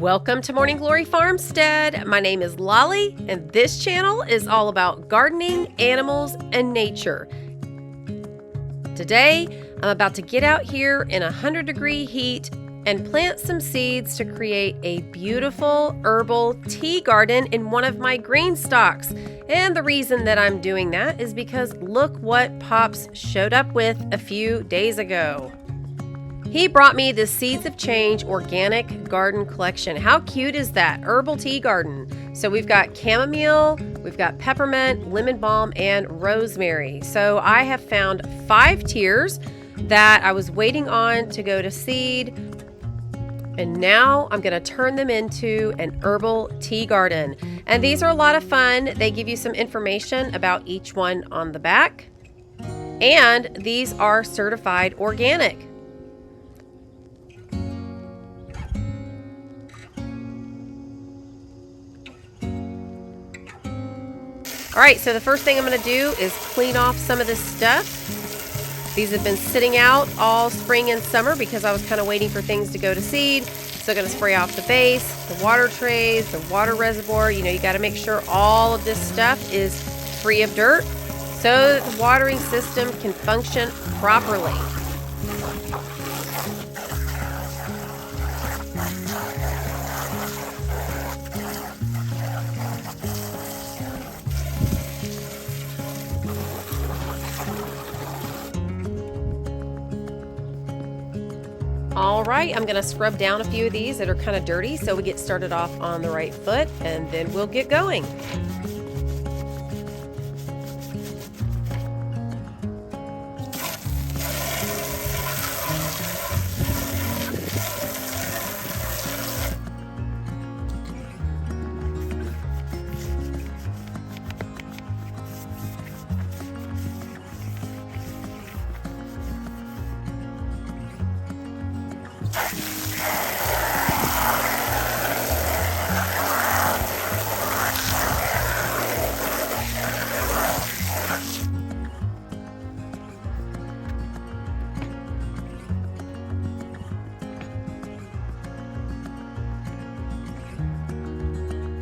Welcome to Morning Glory Farmstead. My name is Lolly, and this channel is all about gardening, animals, and nature. Today, I'm about to get out here in 100-degree heat and plant some seeds to create a beautiful herbal tea garden in one of my green stalks. And the reason that I'm doing that is because look what Pops showed up with a few days ago. He brought me the Seeds of Change Organic Garden Collection. How cute is that? Herbal tea garden. So we've got chamomile, we've got peppermint, lemon balm, and rosemary. So I have found 5 tiers that I was waiting on to go to seed. And now I'm going to turn them into an herbal tea garden. And these are a lot of fun. They give you some information about each one on the back. And these are certified organic. All right, so the first thing I'm going to do is clean off some of this stuff. These have been sitting out all spring and summer because I was kind of waiting for things to go to seed. So I'm going to spray off the base, the water trays, the water reservoir. You know, you got to make sure all of this stuff is free of dirt so that the watering system can function properly. All right, I'm going to scrub down a few of these that are kind of dirty so we get started off on the right foot, and then we'll get going.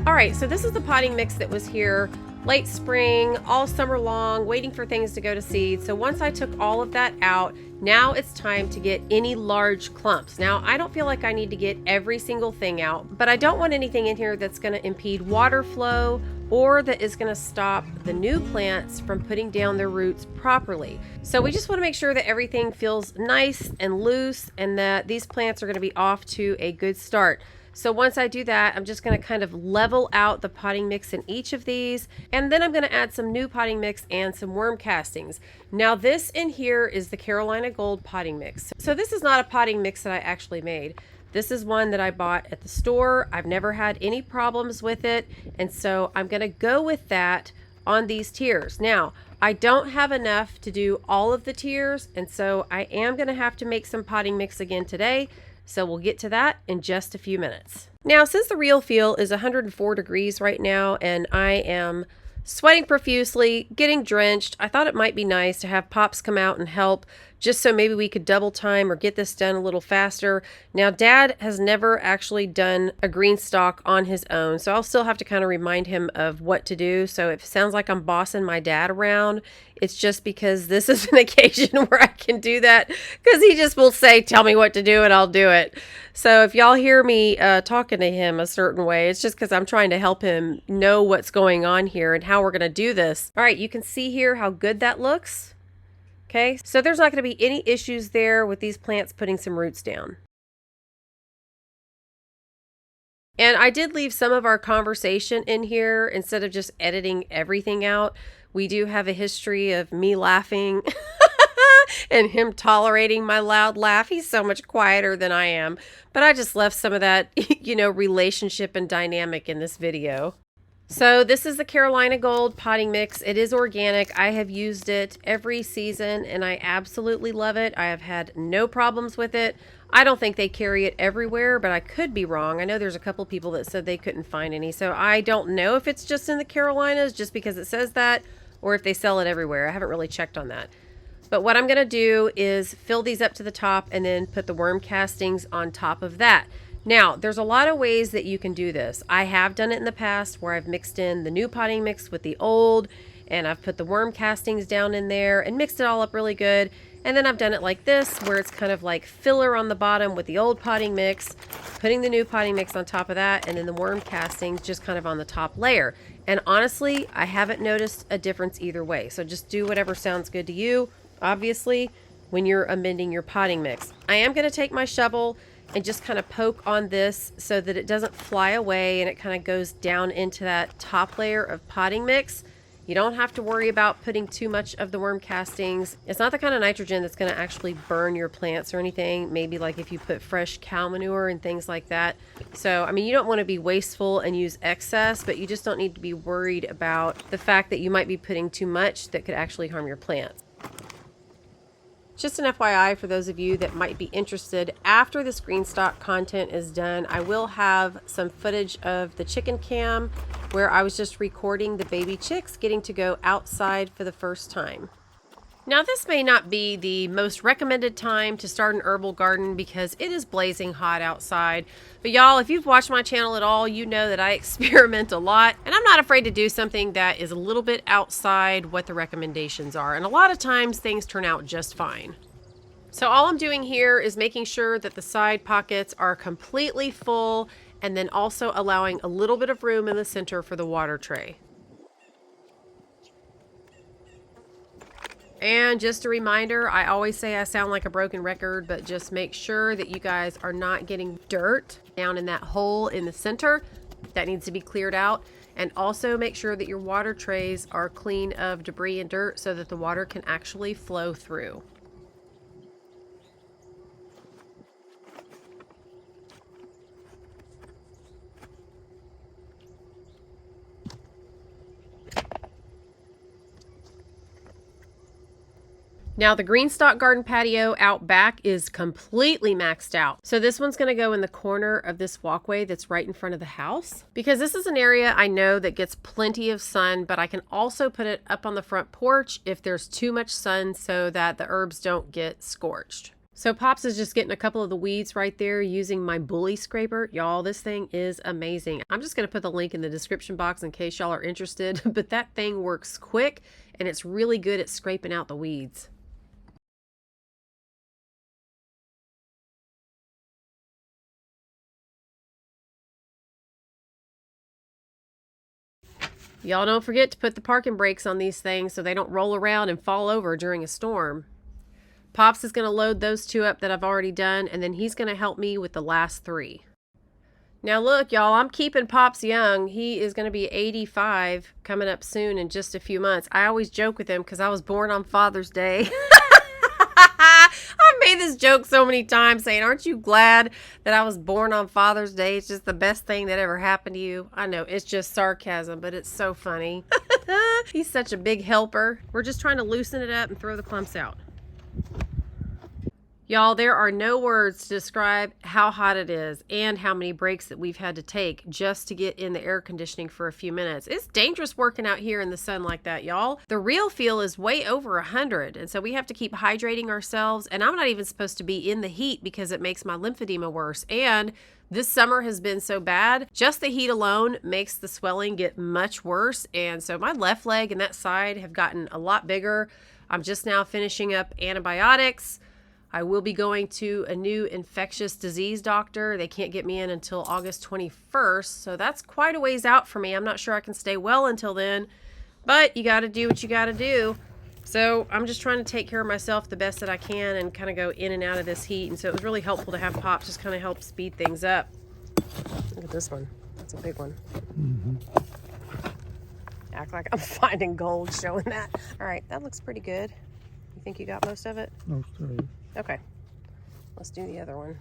All right, so this is the potting mix that was here late spring, all summer long, waiting for things to go to seed. So once I took all of that out, now it's time to get any large clumps. Now, I don't feel like I need to get every single thing out, but I don't want anything in here that's going to impede water flow or that is going to stop the new plants from putting down their roots properly. So we just want to make sure that everything feels nice and loose and that these plants are going to be off to a good start. So once I do that, I'm just going to kind of level out the potting mix in each of these, and then I'm going to add some new potting mix and some worm castings. Now this in here is the Carolina Gold potting mix. So this is not a potting mix that I actually made. This is one that I bought at the store. I've never had any problems with it, and so I'm going to go with that on these tiers. Now, I don't have enough to do all of the tiers, and so I am going to have to make some potting mix again today. So we'll get to that in just a few minutes. Now, since the real feel is 104 degrees right now and I am sweating profusely, getting drenched, I thought it might be nice to have Pops come out and help just so maybe we could double time or get this done a little faster. Now, Dad has never actually done a green stalk on his own, so I'll still have to kind of remind him of what to do. So if it sounds like I'm bossing my dad around, it's just because this is an occasion where I can do that, because he just will say, tell me what to do and I'll do it. So if y'all hear me talking to him a certain way, it's just because I'm trying to help him know what's going on here and how we're going to do this. All right, you can see here how good that looks. Okay, so there's not going to be any issues there with these plants putting some roots down. And I did leave some of our conversation in here instead of just editing everything out. We do have a history of me laughing and him tolerating my loud laugh. He's so much quieter than I am. But I just left some of that, relationship and dynamic in this video. So this is the Carolina Gold potting mix. It is organic. I have used it every season and I absolutely love it. I have had no problems with it. I don't think they carry it everywhere, but I could be wrong. I know there's a couple people that said they couldn't find any. So I don't know if it's just in the Carolinas just because it says that, or if they sell it everywhere. I haven't really checked on that. But what I'm going to do is fill these up to the top and then put the worm castings on top of that. Now, there's a lot of ways that you can do this. I have done it in the past where I've mixed in the new potting mix with the old, and I've put the worm castings down in there and mixed it all up really good. And then I've done it like this, where it's kind of like filler on the bottom with the old potting mix, putting the new potting mix on top of that, and then the worm castings just kind of on the top layer. And honestly, I haven't noticed a difference either way. So just do whatever sounds good to you, obviously, when you're amending your potting mix. I am going to take my shovel and just kind of poke on this so that it doesn't fly away and it kind of goes down into that top layer of potting mix. You don't have to worry about putting too much of the worm castings. It's not the kind of nitrogen that's going to actually burn your plants or anything. Maybe like if you put fresh cow manure and things like that. So, I mean, you don't want to be wasteful and use excess, but you just don't need to be worried about the fact that you might be putting too much that could actually harm your plants. Just an FYI for those of you that might be interested, after this GreenStalk content is done, I will have some footage of the chicken cam where I was just recording the baby chicks getting to go outside for the first time. Now, this may not be the most recommended time to start an herbal garden because it is blazing hot outside. But y'all, if you've watched my channel at all, you know that I experiment a lot, and I'm not afraid to do something that is a little bit outside what the recommendations are. And a lot of times things turn out just fine. So all I'm doing here is making sure that the side pockets are completely full, and then also allowing a little bit of room in the center for the water tray. And just a reminder, I always say I sound like a broken record, but just make sure that you guys are not getting dirt down in that hole in the center. That needs to be cleared out. And also make sure that your water trays are clean of debris and dirt so that the water can actually flow through. Now the GreenStalk Garden patio out back is completely maxed out. So this one's going to go in the corner of this walkway that's right in front of the house. Because this is an area I know that gets plenty of sun, but I can also put it up on the front porch if there's too much sun so that the herbs don't get scorched. So Pops is just getting a couple of the weeds right there using my bully scraper. Y'all, this thing is amazing. I'm just going to put the link in the description box in case y'all are interested, but that thing works quick and it's really good at scraping out the weeds. Y'all don't forget to put the parking brakes on these things so they don't roll around and fall over during a storm. Pops is going to load those two up that I've already done, and then he's going to help me with the last three. Now look, y'all, I'm keeping Pops young. He is going to be 85 coming up soon in just a few months. I always joke with him because I was born on Father's Day. I've made this joke so many times saying, aren't you glad that I was born on Father's Day? It's just the best thing that ever happened to you. I know, it's just sarcasm, but it's so funny. He's such a big helper. We're just trying to loosen it up and throw the clumps out. Y'all, there are no words to describe how hot it is and how many breaks that we've had to take just to get in the air conditioning for a few minutes. It's dangerous working out here in the sun like that, y'all. The real feel is way over 100, and so we have to keep hydrating ourselves, and I'm not even supposed to be in the heat because it makes my lymphedema worse. And this summer has been so bad, just the heat alone makes the swelling get much worse, and so my left leg and that side have gotten a lot bigger. I'm just now finishing up antibiotics. I will be going to a new infectious disease doctor. They can't get me in until August 21st, so that's quite a ways out for me. I'm not sure I can stay well until then, but you got to do what you got to do. So I'm just trying to take care of myself the best that I can and kind of go in and out of this heat, and so it was really helpful to have Pops just kind of help speed things up. Look at this one. That's a big one. Act like I'm finding gold showing that. All right, that looks pretty good. You think you got most of it? Most of it. Okay, let's do the other one.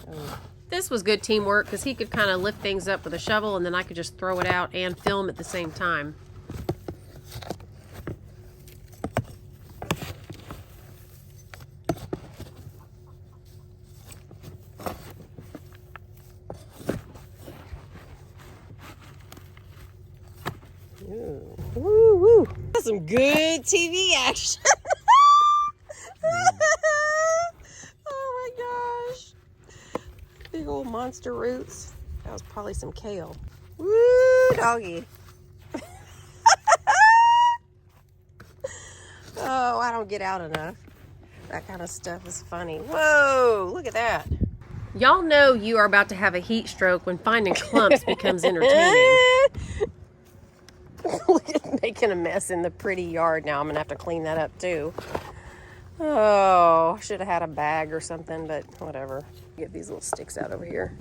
Oh. This was good teamwork because he could kind of lift things up with a shovel and then I could just throw it out and film at the same time. Ooh. Woo woo. That's some good TV action. Oh my gosh. Big old monster roots. That was probably some kale. Woo, doggy. Oh, I don't get out enough. That kind of stuff is funny. Whoa, look at that. Y'all know you are about to have a heat stroke when finding clumps becomes entertaining. Look at making a mess in the pretty yard. Now I'm going to have to clean that up too. Oh, I should have had a bag or something, but whatever. Get these little sticks out over here.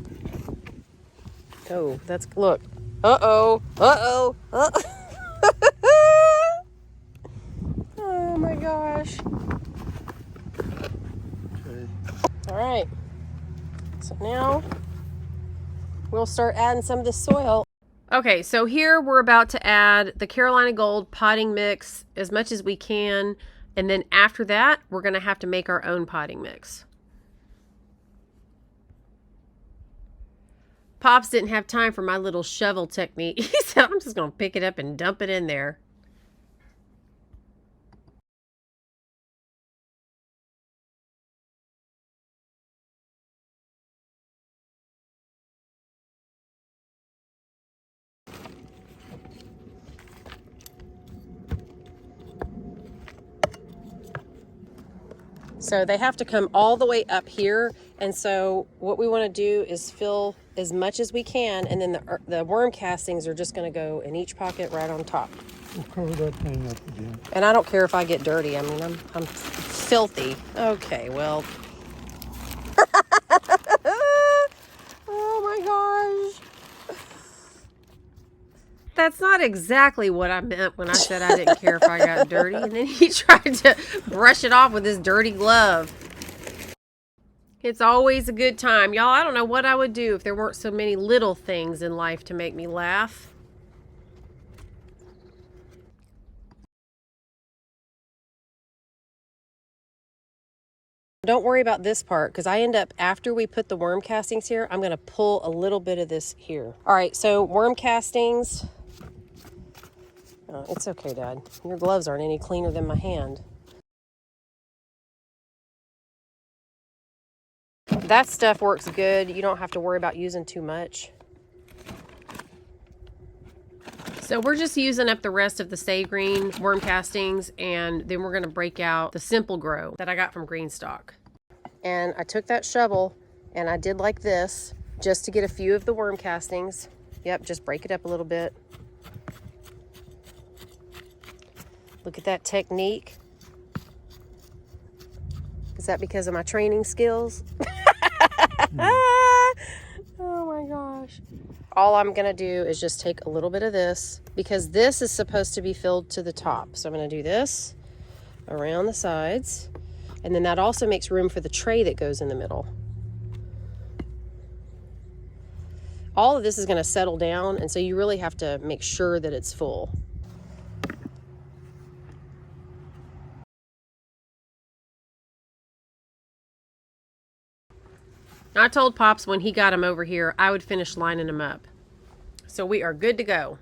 Oh, that's, look. Uh-oh, uh-oh, uh-oh. Oh my gosh. Okay. All right. So now we'll start adding some of this soil. Okay, so here we're about to add the Carolina Gold potting mix as much as we can. And then after that, we're going to have to make our own potting mix. Pops didn't have time for my little shovel technique. He said, I'm just going to pick it up and dump it in there. So they have to come all the way up here. And so what we want to do is fill as much as we can. And then the worm castings are just going to go in each pocket right on top. We'll cover that thing up again. And I don't care if I get dirty. I mean, I'm filthy. Okay, well. Oh my gosh. That's not exactly what I meant when I said I didn't care if I got dirty. And then he tried to brush it off with his dirty glove. It's always a good time. Y'all, I don't know what I would do if there weren't so many little things in life to make me laugh. Don't worry about this part, because I end up, after we put the worm castings here, I'm going to pull a little bit of this here. All right, so worm castings. Oh, it's okay, Dad. Your gloves aren't any cleaner than my hand. That stuff works good. You don't have to worry about using too much. So we're just using up the rest of the sage green worm castings, and then we're going to break out the Simple Grow that I got from GreenStalk. And I took that shovel and I did like this just to get a few of the worm castings. Yep, just break it up a little bit. Look at that technique. Is that because of my training skills? Oh my gosh. All I'm going to do is just take a little bit of this, because this is supposed to be filled to the top. So I'm going to do this around the sides. And then that also makes room for the tray that goes in the middle. All of this is going to settle down, and so you really have to make sure that it's full. I told Pops when he got him over here, I would finish lining him up. So we are good to go.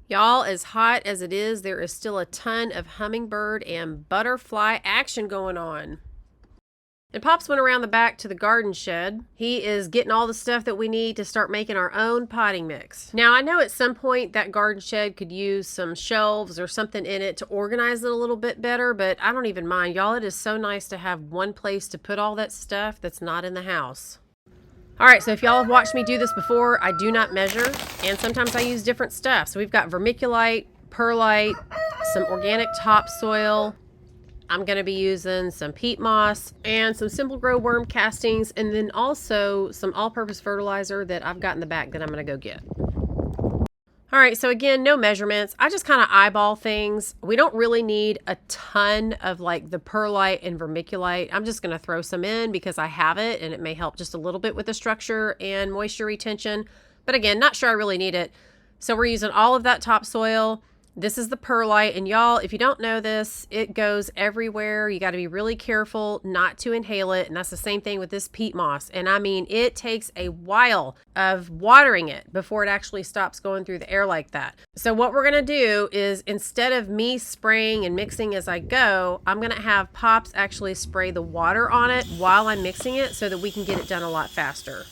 Y'all, as hot as it is, there is still a ton of hummingbird and butterfly action going on. And Pops went around the back to the garden shed. He is getting all the stuff that we need to start making our own potting mix. Now, I know at some point that garden shed could use some shelves or something in it to organize it a little bit better, but I don't even mind. Y'all, it is so nice to have one place to put all that stuff that's not in the house. All right, so if y'all have watched me do this before, I do not measure, and sometimes I use different stuff. So we've got vermiculite, perlite, some organic topsoil. I'm going to be using some peat moss and some Simple Grow worm castings, and then also some all-purpose fertilizer that I've got in the back that I'm going to go get. All right, so again, no measurements. I just kind of eyeball things. We don't really need a ton of like the perlite and vermiculite. I'm just going to throw some in because I have it, and it may help just a little bit with the structure and moisture retention. But again, not sure I really need it. So we're using all of that topsoil. This is the perlite, and y'all, if you don't know this, it goes everywhere. You got to be really careful not to inhale it, and that's the same thing with this peat moss. And I mean, it takes a while of watering it before it actually stops going through the air like that. So what we're going to do is, instead of me spraying and mixing as I go, I'm going to have Pops actually spray the water on it while I'm mixing it so that we can get it done a lot faster.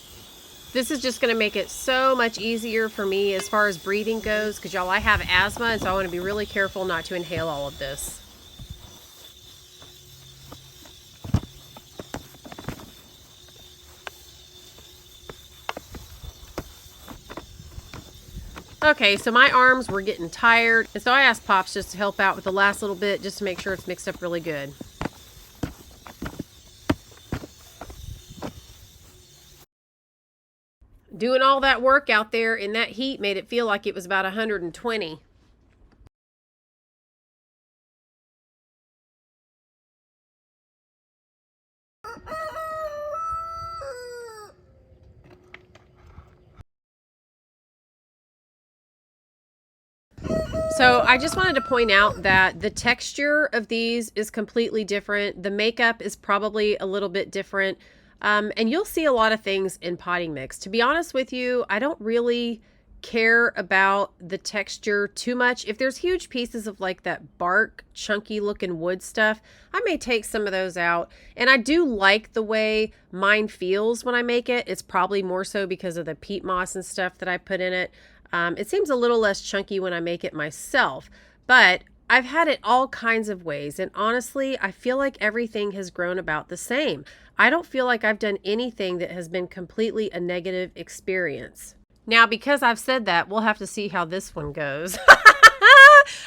This is just going to make it so much easier for me as far as breathing goes, because y'all, I have asthma, and so I want to be really careful not to inhale all of this. Okay, so my arms were getting tired, and so I asked Pops just to help out with the last little bit just to make sure it's mixed up really good. Doing all that work out there in that heat made it feel like it was about 120. So I just wanted to point out that the texture of these is completely different. The makeup is probably a little bit different. And you'll see a lot of things in potting mix. To be honest with you, I don't really care about the texture too much. If there's huge pieces of like that bark, chunky looking wood stuff, I may take some of those out. And I do like the way mine feels when I make it. It's probably more so because of the peat moss and stuff that I put in it. It seems a little less chunky when I make it myself, but I've had it all kinds of ways, and honestly, I feel like everything has grown about the same. I don't feel like I've done anything that has been completely a negative experience. Now, because I've said that, we'll have to see how this one goes.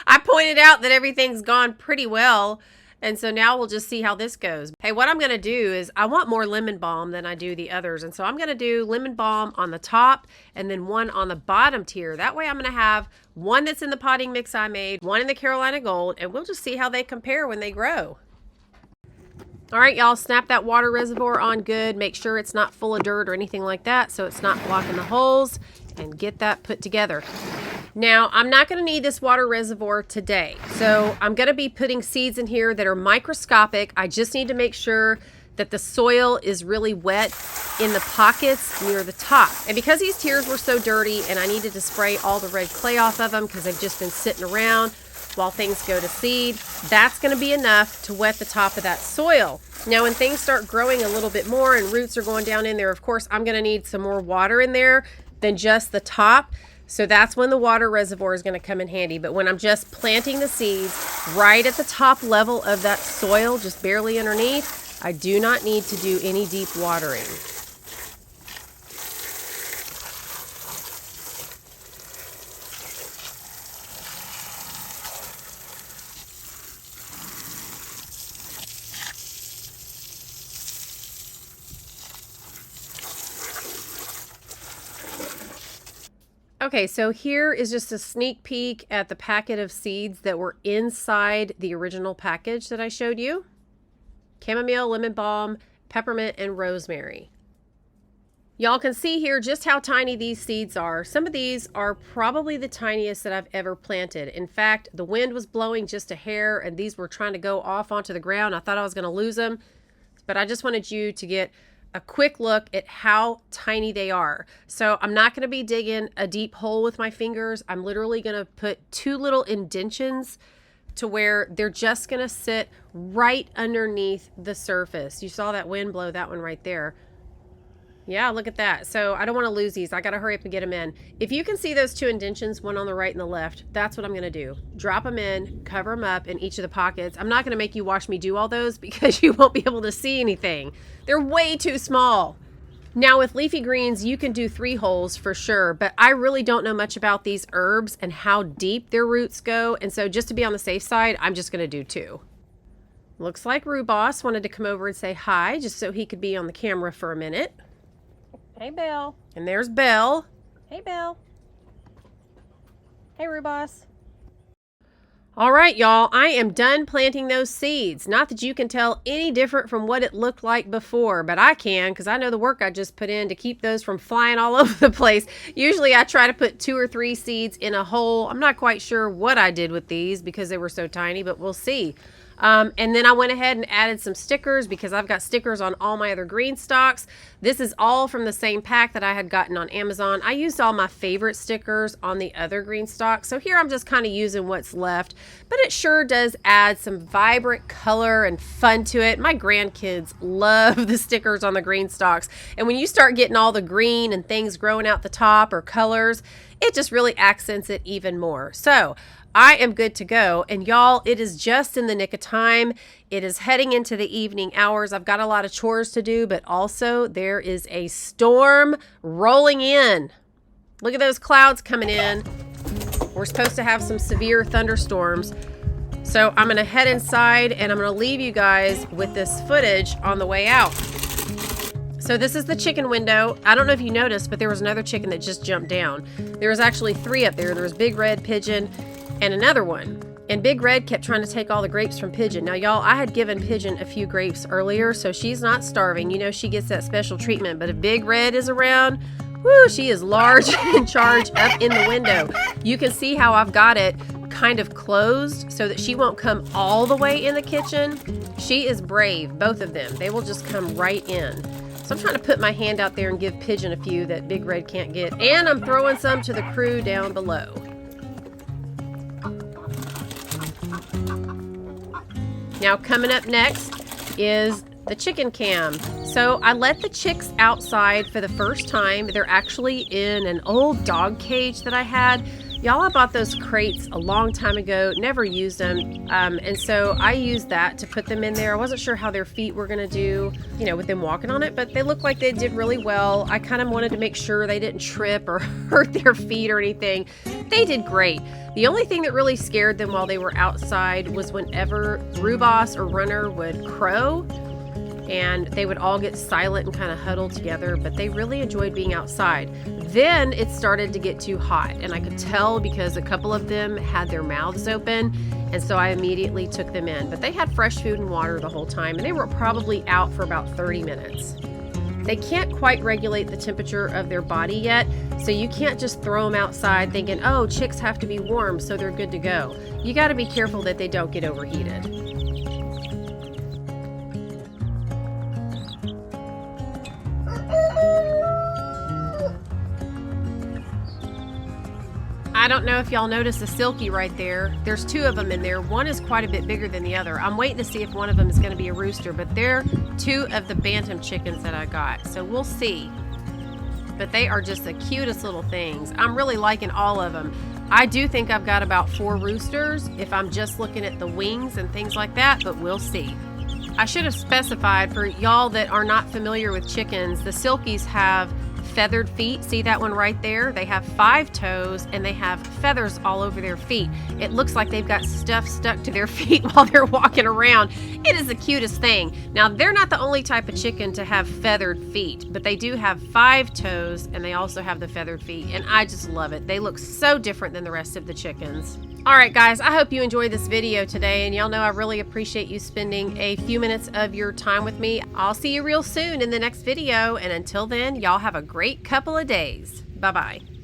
I pointed out that everything's gone pretty well, and so now we'll just see how this goes. Hey, what I'm going to do is I want more lemon balm than I do the others, and so I'm going to do lemon balm on the top and then one on the bottom tier. That way I'm going to have one that's in the potting mix I made, one in the Carolina Gold, and we'll just see how they compare when they grow. All right, y'all, snap that water reservoir on good. Make sure it's not full of dirt or anything like that so it's not blocking the holes, and get that put together. Now, I'm not going to need this water reservoir today, so I'm going to be putting seeds in here that are microscopic. I just need to make sure that the soil is really wet in the pockets near the top. And because these tiers were so dirty and I needed to spray all the red clay off of them because they've just been sitting around while things go to seed, that's going to be enough to wet the top of that soil. Now, when things start growing a little bit more and roots are going down in there, of course, I'm going to need some more water in there than just the top. So that's when the water reservoir is going to come in handy. But when I'm just planting the seeds right at the top level of that soil, just barely underneath, I do not need to do any deep watering. Okay, so here is just a sneak peek at the packet of seeds that were inside the original package that I showed you. Chamomile, lemon balm, peppermint, and rosemary. Y'all can see here just how tiny these seeds are. Some of these are probably the tiniest that I've ever planted. In fact, the wind was blowing just a hair and these were trying to go off onto the ground. I thought I was going to lose them, but I just wanted you to get a quick look at how tiny they are. So I'm not going to be digging a deep hole with my fingers. I'm literally going to put two little indentions to where they're just going to sit right underneath the surface. You saw that wind blow that one right there. Yeah, look at that. So I don't want to lose these. I got to hurry up and get them in. If you can see those two indentions, one on the right and the left, that's what I'm going to do. Drop them in, cover them up in each of the pockets. I'm not going to make you watch me do all those because you won't be able to see anything. They're way too small. Now with leafy greens, you can do 3 holes for sure, but I really don't know much about these herbs and how deep their roots go. And so just to be on the safe side, I'm just going to do 2. Looks like Rubos wanted to come over and say hi just so he could be on the camera for a minute. Hey, Belle. And there's Belle. Hey, Belle. Hey, Rubos. All right, y'all, I am done planting those seeds. Not that you can tell any different from what it looked like before, but I can because I know the work I just put in to keep those from flying all over the place. Usually I try to put 2 or 3 seeds in a hole. I'm not quite sure what I did with these because they were so tiny, but we'll see. And then I went ahead and added some stickers because I've got stickers on all my other green stalks. This is all from the same pack that I had gotten on Amazon. I used all my favorite stickers on the other green stalks. So here I'm just kind of using what's left, but it sure does add some vibrant color and fun to it. My grandkids love the stickers on the green stalks. And when you start getting all the green and things growing out the top or colors, it just really accents it even more. So I am good to go. And y'all, it is just in the nick of time. It is heading into the evening hours. I've got a lot of chores to do, but also there is a storm rolling in. Look at those clouds coming in. We're supposed to have some severe thunderstorms. So I'm going to head inside and I'm going to leave you guys with this footage on the way out. So this is the chicken window. I don't know if you noticed, but there was another chicken that just jumped down. There was actually 3 up there. There was Big Red, Pigeon, and another one. And Big Red kept trying to take all the grapes from Pigeon. Now, y'all, I had given Pigeon a few grapes earlier, so she's not starving. You know, she gets that special treatment. But if Big Red is around, whoo, she is large and in charge up in the window. You can see how I've got it kind of closed so that she won't come all the way in the kitchen. She is brave, both of them. They will just come right in. So I'm trying to put my hand out there and give Pigeon a few that Big Red can't get. And I'm throwing some to the crew down below. Now coming up next is the chicken cam. So I let the chicks outside for the first time. They're actually in an old dog cage that I had. Y'all, I bought those crates a long time ago, never used them. And so I used that to put them in there. I wasn't sure how their feet were gonna do, you know, with them walking on it, but they looked like they did really well. I kind of wanted to make sure they didn't trip or hurt their feet or anything. They did great. The only thing that really scared them while they were outside was whenever Rubos or Runner would crow, and they would all get silent and kind of huddle together, but they really enjoyed being outside. Then it started to get too hot, and I could tell because a couple of them had their mouths open, and so I immediately took them in. But they had fresh food and water the whole time, and they were probably out for about 30 minutes. They can't quite regulate the temperature of their body yet, so you can't just throw them outside thinking, oh, chicks have to be warm, so they're good to go. You got to be careful that they don't get overheated. I don't know if y'all noticed the silky right there. There's 2 of them in there. One is quite a bit bigger than the other. I'm waiting to see if one of them is going to be a rooster, but they're 2 of the bantam chickens that I got. So we'll see. But they are just the cutest little things. I'm really liking all of them. I do think I've got about 4 roosters if I'm just looking at the wings and things like that, but we'll see. I should have specified for y'all that are not familiar with chickens, the silkies have feathered feet. See that one right there? They have 5 toes and they have feathers all over their feet. It looks like they've got stuff stuck to their feet while they're walking around. It is the cutest thing. Now, they're not the only type of chicken to have feathered feet, but they do have 5 toes and they also have the feathered feet, and I just love it. They look so different than the rest of the chickens. All right, guys, I hope you enjoyed this video today, and y'all know I really appreciate you spending a few minutes of your time with me. I'll see you real soon in the next video, and until then, y'all have a great couple of days. Bye-bye.